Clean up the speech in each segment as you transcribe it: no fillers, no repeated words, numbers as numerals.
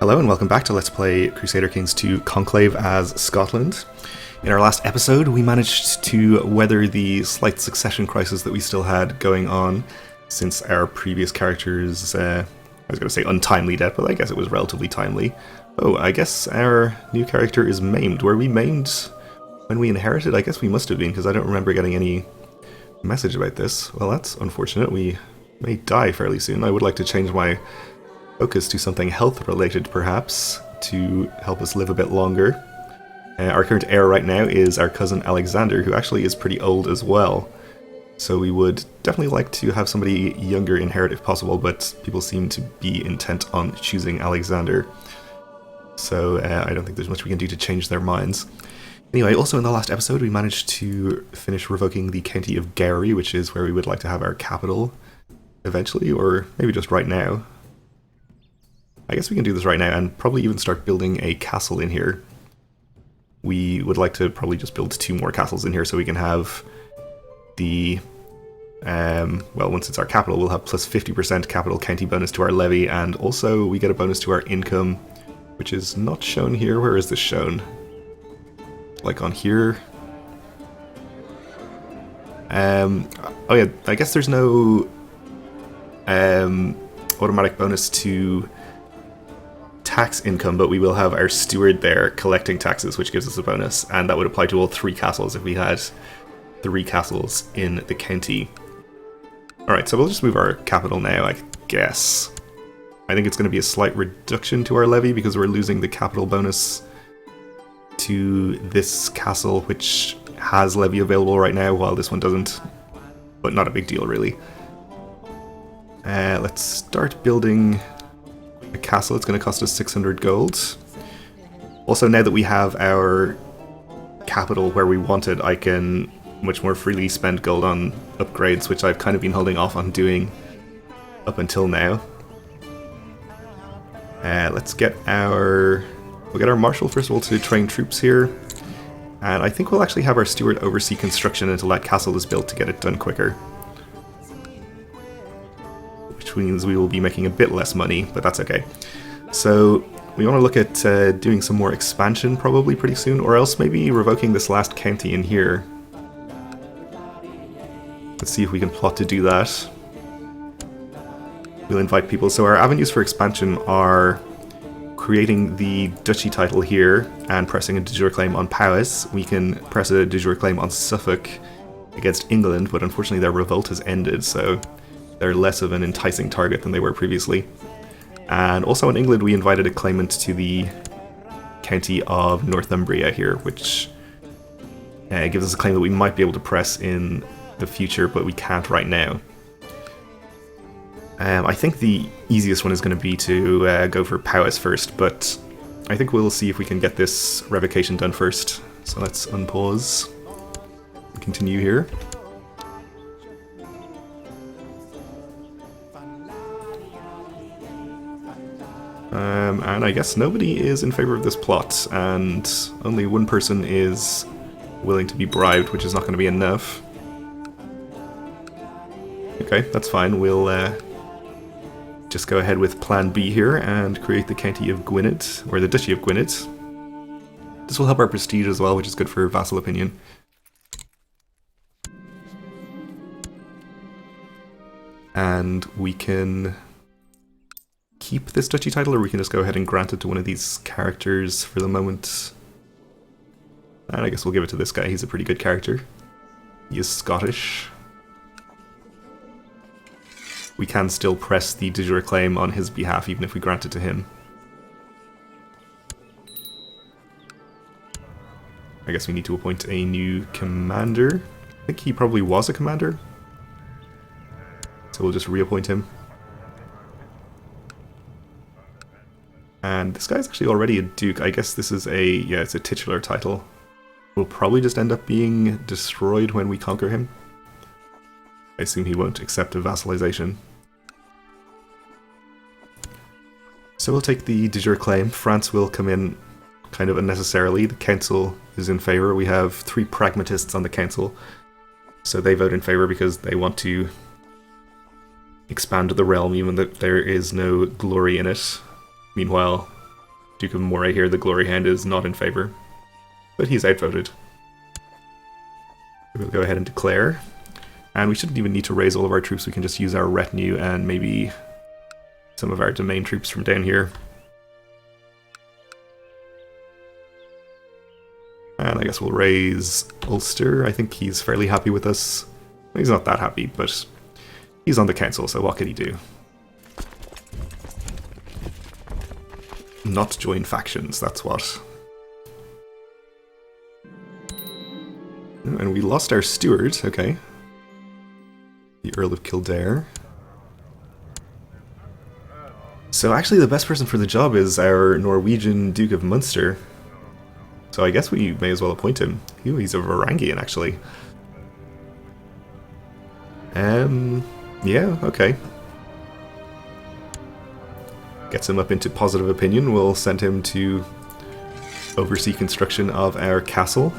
Hello and welcome back to Let's Play Crusader Kings 2 Conclave as Scotland. In our last episode we managed to weather the slight succession crisis that we still had going on since our previous character's, I was going to say untimely death, but I guess it was relatively timely. Oh, I guess our new character is maimed. Were we maimed when we inherited? I guess we must have been, because I don't remember getting any message about this. Well, that's unfortunate. We may die fairly soon. I would like to change my focus to something health related, perhaps, to help us live a bit longer. Our current heir right now is our cousin Alexander, who actually is pretty old as well. So we would definitely like to have somebody younger inherit if possible, but people seem to be intent on choosing Alexander. So I don't think there's much we can do to change their minds. Anyway, also in the last episode we managed to finish revoking the county of Gowrie, which is where we would like to have our capital eventually, or maybe just right now. I guess we can do this right now and probably even start building a castle in here. We would like to probably just build 2 more castles in here so we can have the, well, once it's our capital, we'll have plus 50% capital county bonus to our levy, and also we get a bonus to our income, which is not shown here. Where is this shown? Like on here? Oh yeah, I guess there's no automatic bonus to tax income, but we will have our steward there collecting taxes, which gives us a bonus, and that would apply to all 3 castles if we had 3 castles in the county. Alright, so we'll just move our capital now, I guess. I think it's going to be a slight reduction to our levy because we're losing the capital bonus to this castle, which has levy available right now, while this one doesn't. But not a big deal, really. Let's start building a castle. It's going to cost us 600 gold. Also, now that we have our capital where we want it, I can much more freely spend gold on upgrades, which I've kind of been holding off on doing up until now. Let's get our... We'll get our marshal first of all to train troops here. And I think we'll actually have our steward oversee construction until that castle is built to get it done quicker. Which means we will be making a bit less money, but that's okay. So we want to look at doing some more expansion probably pretty soon, or else maybe revoking this last county in here. Let's see if we can plot to do that. We'll invite people. So our avenues for expansion are creating the duchy title here and pressing a de jure claim on Powys. We can press a de jure claim on Suffolk against England, but unfortunately their revolt has ended, so they're less of an enticing target than they were previously. And also in England we invited a claimant to the county of Northumbria here, which gives us a claim that we might be able to press in the future, but we can't right now. I think the easiest one is going to be to go for Powys first, but I think we'll see if we can get this revocation done first. So let's unpause and continue here. And I guess nobody is in favor of this plot, and only one person is willing to be bribed, which is not going to be enough. Okay, that's fine. We'll just go ahead with plan B here and create the county of Gwynedd, or the duchy of Gwynedd. This will help our prestige as well, which is good for vassal opinion. And we can keep this duchy title, or we can just go ahead and grant it to one of these characters for the moment. And I guess we'll give it to this guy. He's a pretty good character. He is Scottish. We can still press the de jure claim on his behalf even if we grant it to him. I guess we need to appoint a new commander. I think he probably was a commander, so we'll just reappoint him. And this guy's actually already a duke. I guess this is a, yeah, it's a titular title. We'll probably just end up being destroyed when we conquer him. I assume he won't accept a vassalization. So we'll take the de jure claim. France will come in kind of unnecessarily. The council is in favour. We have 3 pragmatists on the council, so they vote in favour because they want to expand the realm even though there is no glory in it. Meanwhile, Duke of Moray here, the Glory Hand, is not in favour. But he's outvoted. We'll go ahead and declare. And we shouldn't even need to raise all of our troops, we can just use our retinue and maybe some of our domain troops from down here. And I guess we'll raise Ulster. I think he's fairly happy with us. He's not that happy, but he's on the council, so what can he do? Not join factions, that's what. And we lost our steward, okay. The Earl of Kildare. So actually the best person for the job is our Norwegian Duke of Munster. So I guess we may as well appoint him. Ooh, he's a Varangian, actually. Yeah, okay. Gets him up into positive opinion. We'll send him to oversee construction of our castle.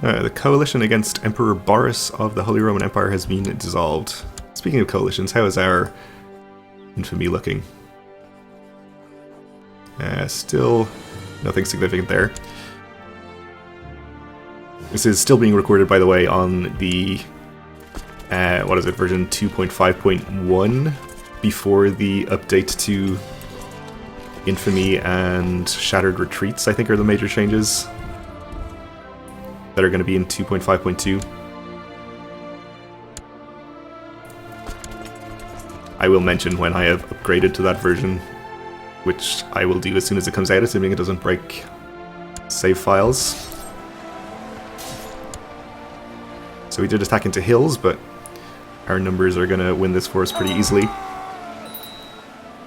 The coalition against Emperor Boris of the Holy Roman Empire has been dissolved. Speaking of coalitions, how is our infamy looking? Still nothing significant there. This is still being recorded, by the way, on the what is it, version 2.5.1, before the update to Infamy and Shattered Retreats, I think, are the major changes that are going to be in 2.5.2. I will mention when I have upgraded to that version, which I will do as soon as it comes out, assuming it doesn't break save files. So we did attack into hills, but our numbers are going to win this for us pretty easily.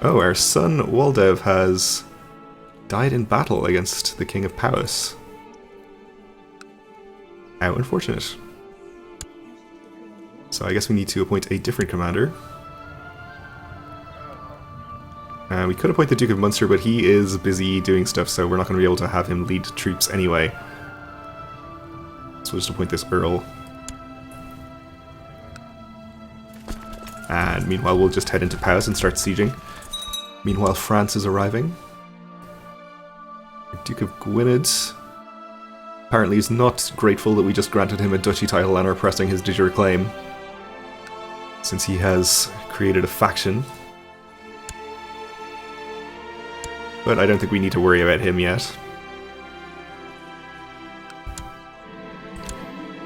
Oh, our son Waldev has died in battle against the King of Powys. How unfortunate. So I guess we need to appoint a different commander. We could appoint the Duke of Munster, but he is busy doing stuff, so we're not going to be able to have him lead troops anyway. So we'll just appoint this Earl. And meanwhile, we'll just head into Powys and start sieging. Meanwhile, France is arriving. Duke of Gwynedd apparently is not grateful that we just granted him a duchy title and are pressing his de jure claim, since he has created a faction. But I don't think we need to worry about him yet.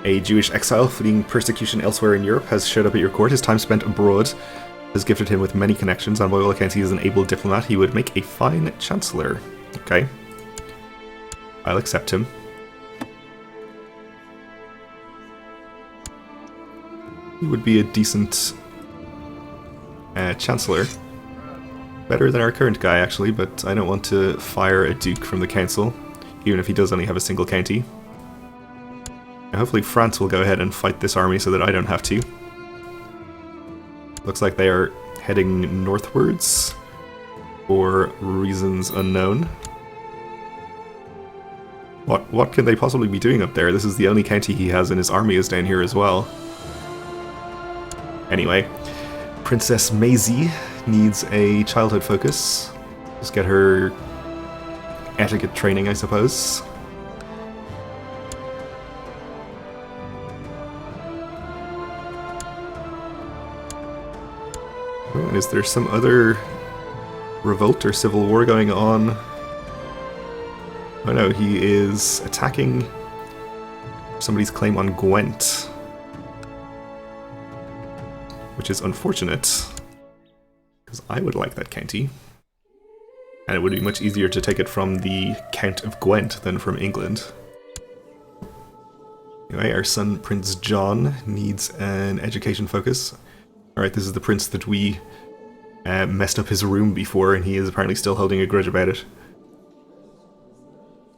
A Jewish exile fleeing persecution elsewhere in Europe has showed up at your court. His time spent abroad has gifted him with many connections, and by all accounts he is an able diplomat. He would make a fine chancellor. Okay. I'll accept him. He would be a decent chancellor. Better than our current guy, actually, but I don't want to fire a duke from the council, even if he does only have a single county. Now, hopefully France will go ahead and fight this army so that I don't have to. Looks like they are heading northwards for reasons unknown. What can they possibly be doing up there? This is the only county he has, and his army is down here as well. Anyway, Princess Maisie needs a childhood focus. Just get her etiquette training, I suppose. Oh, is there some other revolt or civil war going on? Oh no, he is attacking somebody's claim on Gwent, which is unfortunate, because I would like that county, and it would be much easier to take it from the Count of Gwent than from England. Anyway, our son Prince John needs an education focus. Alright, this is the prince that we messed up his room before, and he is apparently still holding a grudge about it.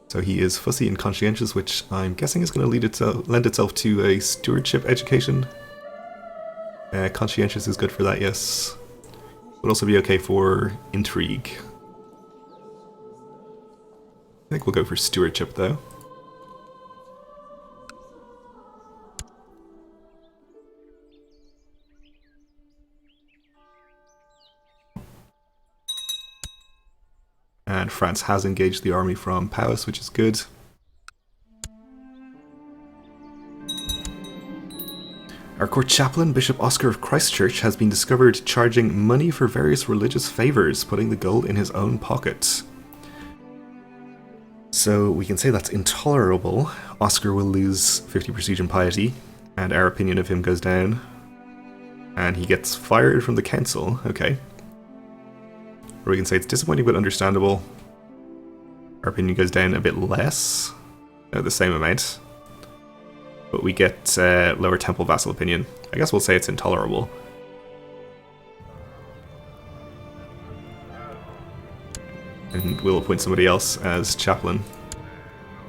So he is fussy and conscientious, which I'm guessing is going to lend itself to a stewardship education. Conscientious is good for that, yes. Would also be okay for intrigue. I think we'll go for stewardship, though. And France has engaged the army from Powys, which is good. Our court chaplain, Bishop Oscar of Christchurch, has been discovered charging money for various religious favours, putting the gold in his own pocket. So we can say that's intolerable. Oscar will lose 50 prestige and piety, and our opinion of him goes down. And he gets fired from the council, okay. Or we can say it's disappointing but understandable. Our opinion goes down a bit less, the same amount. But we get lower temple vassal opinion. I guess we'll say it's intolerable. And we'll appoint somebody else as chaplain.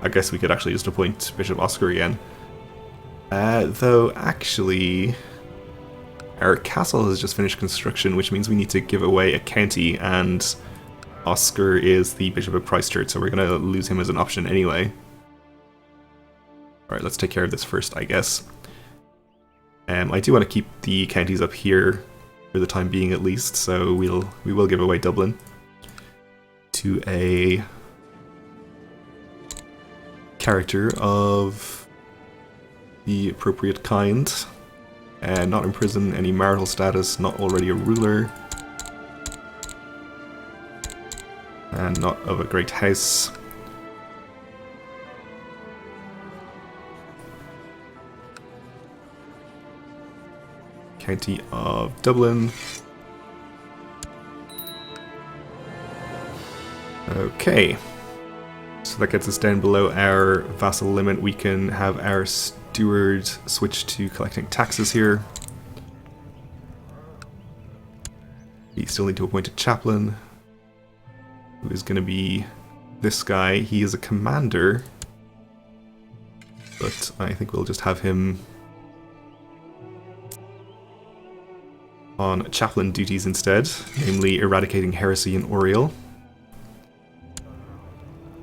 I guess we could actually just appoint Bishop Oscar again. Though, actually, our castle has just finished construction, which means we need to give away a county, and Oscar is the Bishop of Christchurch, so we're going to lose him as an option anyway. Alright, let's take care of this first, I guess. I do want to keep the counties up here for the time being at least, so we will give away Dublin to a character of the appropriate kind. Not imprison, any marital status, not already a ruler, and not of a great house. County of Dublin. Okay, so that gets us down below our vassal limit. We can have our steward switch to collecting taxes here. We still need to appoint a chaplain, who is going to be this guy. He is a commander, but I think we'll just have him on chaplain duties instead, namely eradicating heresy in Oriel.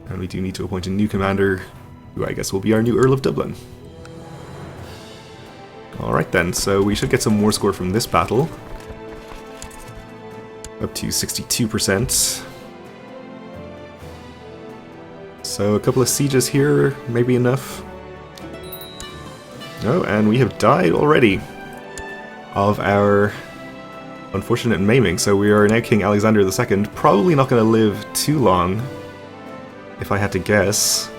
And we do need to appoint a new commander, who I guess will be our new Earl of Dublin. Alright then, so we should get some war score from this battle. Up to 62%. So a couple of sieges here, maybe enough. Oh, and we have died already of our unfortunate maiming, so we are now King Alexander II. Probably not going to live too long, if I had to guess.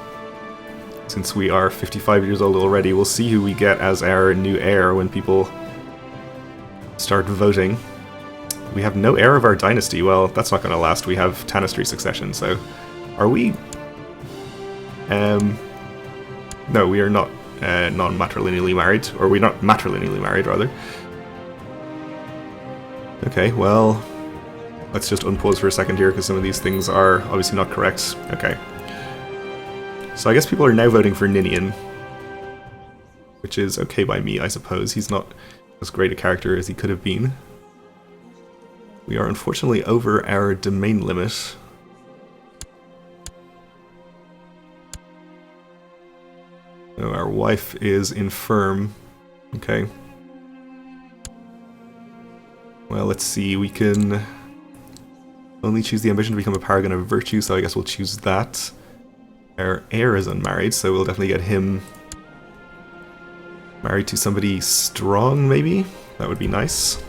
Since we are 55 years old already, we'll see who we get as our new heir when people start voting. We have no heir of our dynasty. Well, that's not going to last. We have Tanistry succession, so... Are we... No, we are not non-matrilineally married. Or we're not matrilineally married, rather. Okay, well... Let's just unpause for a second here, because some of these things are obviously not correct. Okay. So I guess people are now voting for Ninian. Which is okay by me, I suppose. He's not as great a character as he could have been. We are unfortunately over our domain limit. So our wife is infirm. Okay. Well, let's see, we can only choose the ambition to become a paragon of virtue, so I guess we'll choose that. Our heir is unmarried, so we'll definitely get him married to somebody strong, maybe? That would be nice.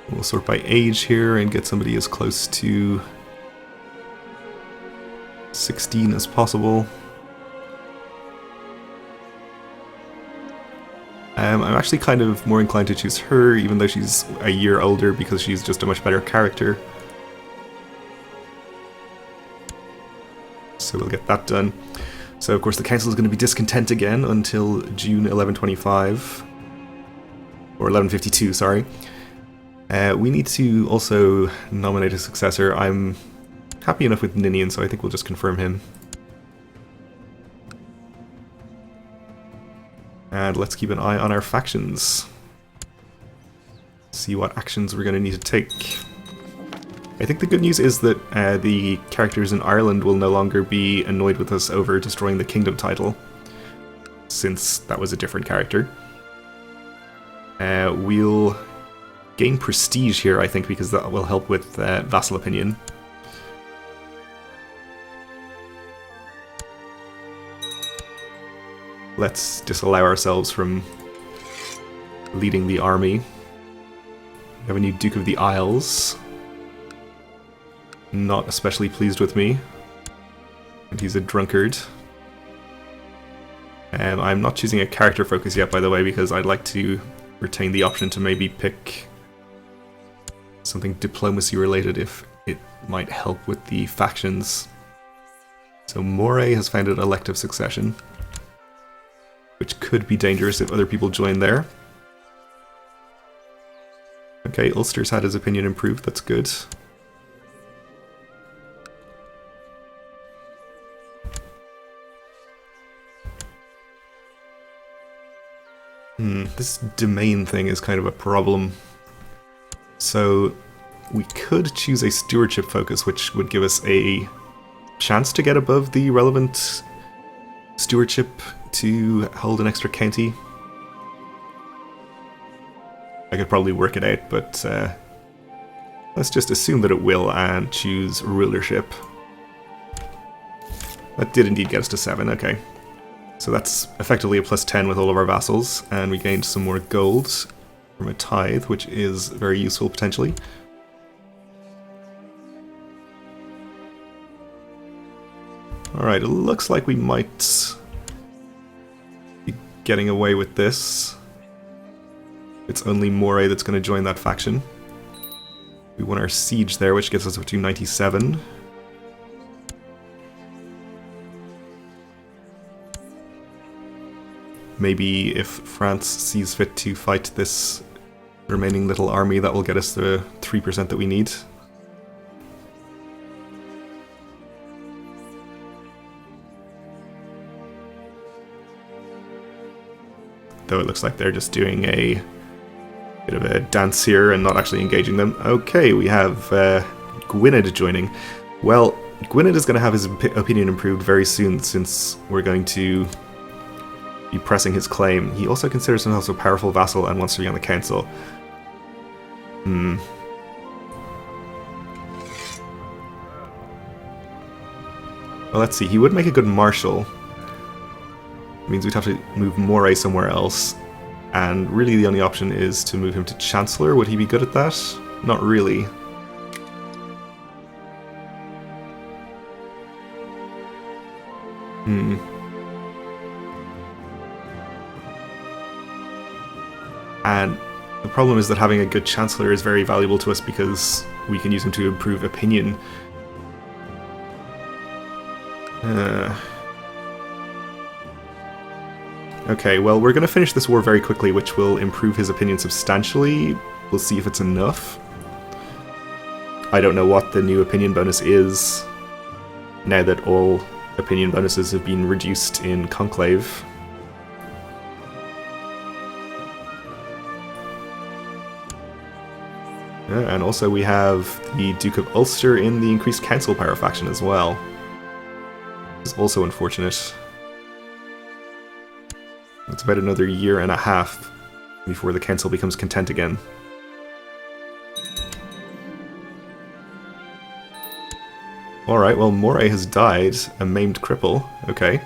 We'll sort by age here and get somebody as close to 16 as possible. I'm actually kind of more inclined to choose her, even though she's a year older, because she's just a much better character. So we'll get that done. So of course the council is going to be discontent again until June 1125. Or 1152, sorry. We need to also nominate a successor. I'm happy enough with Ninian, so I think we'll just confirm him. And let's keep an eye on our factions. See what actions we're going to need to take. I think the good news is that the characters in Ireland will no longer be annoyed with us over destroying the kingdom title, since that was a different character. We'll gain prestige here, I think, because that will help with vassal opinion. Let's disallow ourselves from leading the army. We have a new Duke of the Isles. Not especially pleased with me. And he's a drunkard. I'm not choosing a character focus yet, by the way, because I'd like to retain the option to maybe pick something diplomacy related if it might help with the factions. So Moray has founded elective succession, which could be dangerous if other people join there. Okay, Ulster's had his opinion improved, that's good. This domain thing is kind of a problem. So we could choose a stewardship focus, which would give us a chance to get above the relevant stewardship to hold an extra county. I could probably work it out, but let's just assume that it will and choose rulership. That did indeed get us to 7, okay. So that's effectively a +10 with all of our vassals, and we gained some more gold from a tithe, which is very useful potentially. Alright, it looks like we might be getting away with this. It's only Moray that's going to join that faction. We won our siege there, which gets us up to 97. Maybe if France sees fit to fight this remaining little army, that will get us the 3% that we need. Though it looks like they're just doing a bit of a dance here and not actually engaging them. Okay, we have Gwynedd joining. Well, Gwynedd is going to have his opinion improved very soon, since we're going to be pressing his claim. He also considers himself a powerful vassal and wants to be on the council. Well, let's see. He would make a good marshal. It means we'd have to move Moray somewhere else. And really the only option is to move him to Chancellor. Would he be good at that? Not really. And the problem is that having a good Chancellor is very valuable to us because we can use him to improve opinion. Okay, well, we're going to finish this war very quickly, which will improve his opinion substantially. We'll see if it's enough. I don't know what the new opinion bonus is, now that all opinion bonuses have been reduced in Conclave. And also we have the Duke of Ulster in the increased council power faction as well. It's also unfortunate. It's about another year and a half before the council becomes content again. Alright, well, Moray has died, a maimed cripple. Okay.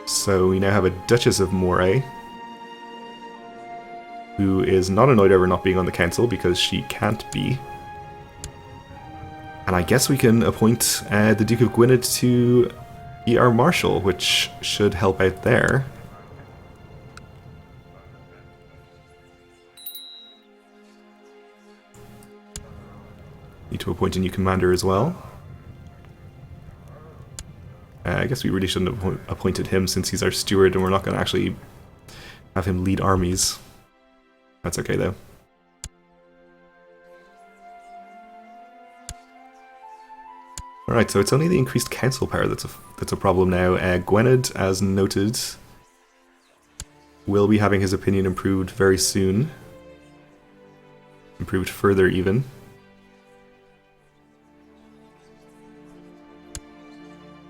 So we now have a Duchess of Moray, who is not annoyed over not being on the council because she can't be. And I guess we can appoint the Duke of Gwynedd to be our Marshal, which should help out there. Need to appoint a new commander as well. I guess we really shouldn't have appointed him since he's our steward and we're not going to actually have him lead armies. That's okay though. Alright, so it's only the increased council power that's a problem now. Gwynedd, as noted, will be having his opinion improved very soon. Improved further even.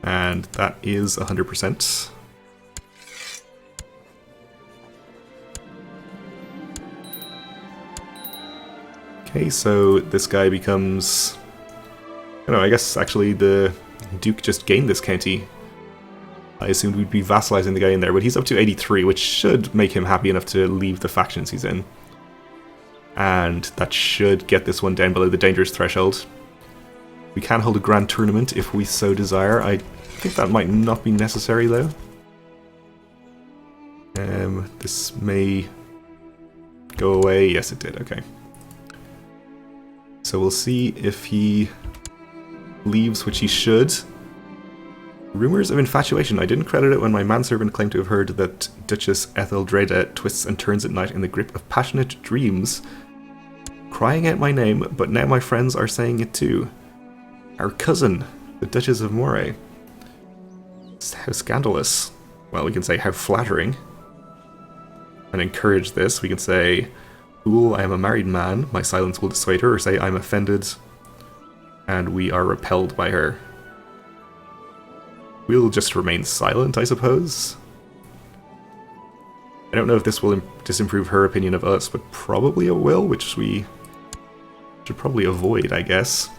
And that is 100%. Okay, so this guy becomes... I don't know, I guess actually the Duke just gained this county. I assumed we'd be vassalizing the guy in there, but he's up to 83, which should make him happy enough to leave the factions he's in. And that should get this one down below the dangerous threshold. We can hold a grand tournament if we so desire. I think that might not be necessary, though. This may go away. Yes, it did. Okay. So we'll see if he leaves, which he should. Rumours of infatuation. I didn't credit it when my manservant claimed to have heard that Duchess Etheldreda twists and turns at night in the grip of passionate dreams, crying out my name, but now my friends are saying it too. Our cousin, the Duchess of Moray. How scandalous. Well, we can say how flattering. And encourage this. We can say, fool, I am a married man. My silence will dissuade her. Or say, I'm offended. And we are repelled by her. We'll just remain silent, I suppose. I don't know if this will disimprove her opinion of us, but probably it will, which we should probably avoid, I guess.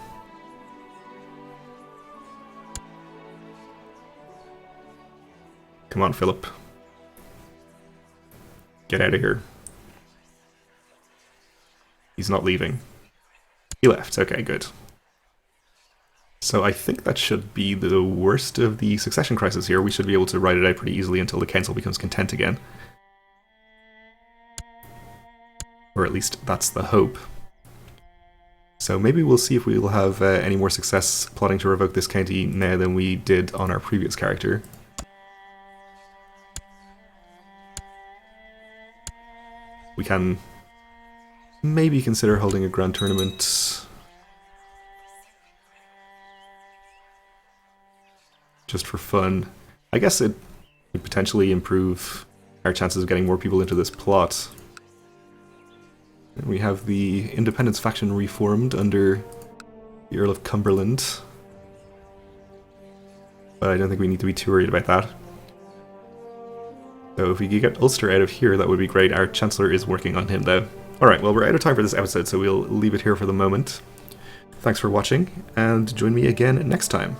Come on, Philip. Get out of here. He's not leaving. He left. Okay, good. So I think that should be the worst of the succession crisis here. We should be able to ride it out pretty easily until the council becomes content again. Or at least that's the hope. So maybe we'll see if we'll have any more success plotting to revoke this county now than we did on our previous character. We can maybe consider holding a grand tournament. Just for fun. I guess it would potentially improve our chances of getting more people into this plot. And we have the Independence faction reformed under the Earl of Cumberland. But I don't think we need to be too worried about that. So if we could get Ulster out of here, that would be great. Our Chancellor is working on him, though. Alright, well, we're out of time for this episode, so we'll leave it here for the moment. Thanks for watching, and join me again next time.